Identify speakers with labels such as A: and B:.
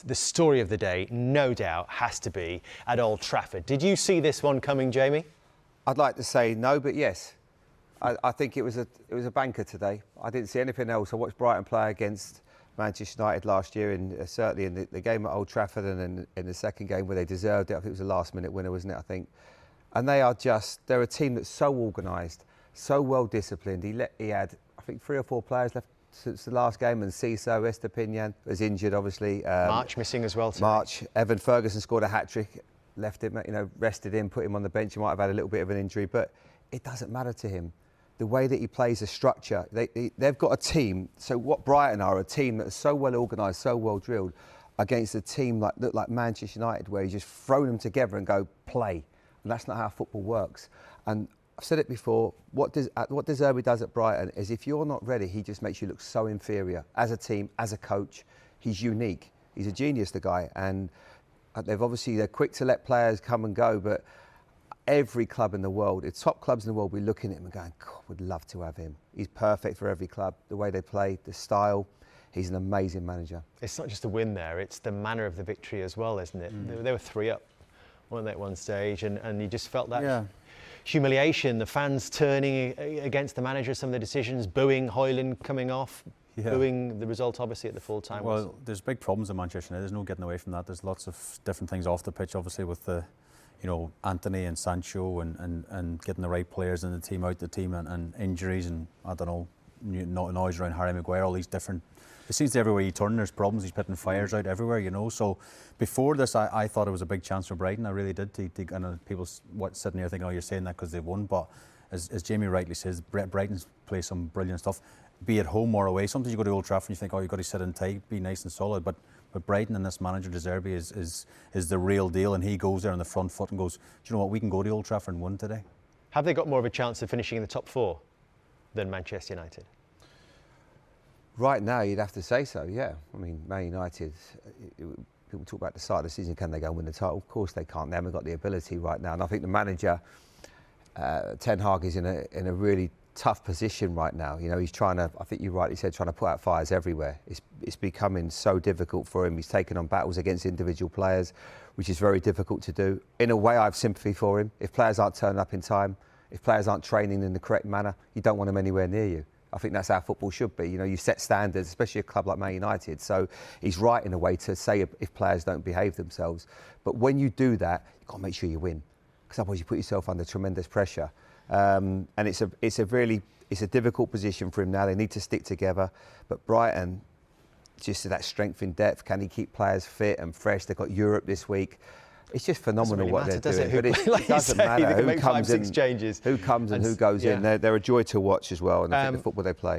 A: The story of the day, no doubt, has to be at Old Trafford. Did you see this one coming, Jamie?
B: I'd like to say no, but yes. I think it was a banker today. I didn't see anything else. I watched Brighton play against Manchester United last year, certainly in the game at Old Trafford, and then in the second game where they deserved it. I think it was a last-minute winner, wasn't it? I think, and they're a team that's so organised, so well disciplined. He had, I think, 3 or 4 players left since the last game, and Ciso, Estepinian was injured, obviously.
A: March missing as well today.
B: March. Evan Ferguson scored a hat-trick, left him, rested him, put him on the bench. He might have had a little bit of an injury, but it doesn't matter to him. The way that he plays the structure, they've got a team. So what Brighton are, a team that is so well organised, so well drilled, against a team like Manchester United, where you just throw them together and go play. And that's not how football works. And I've said it before, what De Zerbi does at Brighton is if you're not ready, he just makes you look so inferior. As a team, as a coach, he's unique. He's a genius, the guy. And they're quick to let players come and go, but every club in the world, the top clubs in the world, we're looking at him and going, God, we'd love to have him. He's perfect for every club, the way they play, the style. He's an amazing manager.
A: It's not just a win there, it's the manner of the victory as well, isn't it? They were 3 up, weren't they, at one stage, and you just felt that humiliation, the fans turning against the manager, some of the decisions, booing Hoyland coming off, booing the result obviously at the full time.
C: Well, there's big problems in Manchester United, there's no getting away from that. There's lots of different things off the pitch, obviously, with the Anthony and Sancho and getting the right players in the team, out the team, and injuries, and I don't know, noise around Harry Maguire, all these different. It seems that everywhere you turn there's problems. He's putting fires out everywhere, So before this, I thought it was a big chance for Brighton. I really did. And people sitting here thinking, oh, you're saying that because they've won. But as Jamie rightly says, Brighton's play some brilliant stuff, be at home or away. Sometimes you go to Old Trafford and you think, oh, you've got to sit and tight, be nice and solid. But Brighton and this manager, De Zerbi, is the real deal. And he goes there on the front foot and goes, do you know what, we can go to Old Trafford and win today.
A: Have they got more of a chance of finishing in the top 4 than Manchester United?
B: Right now, you'd have to say so, yeah. I mean, Man United, people talk about the start of the season, can they go and win the title? Of course they can't. They haven't got the ability right now. And I think the manager, Ten Hag, is in a really tough position right now. He's trying to, I think you rightly said, trying to put out fires everywhere. It's becoming so difficult for him. He's taken on battles against individual players, which is very difficult to do. In a way, I have sympathy for him. If players aren't turning up in time, if players aren't training in the correct manner, you don't want them anywhere near you. I think that's how football should be. You set standards, especially a club like Man United. So he's right in a way to say if players don't behave themselves. But when you do that, you've got to make sure you win, because otherwise you put yourself under tremendous pressure. And it's a difficult position for him now. They need to stick together. But Brighton, just that strength in depth, can he keep players fit and fresh? They've got Europe this week. It's just phenomenal what they're doing. But it doesn't matter who comes in, who comes and who goes in. They're a joy to watch as well, and I think the football they play.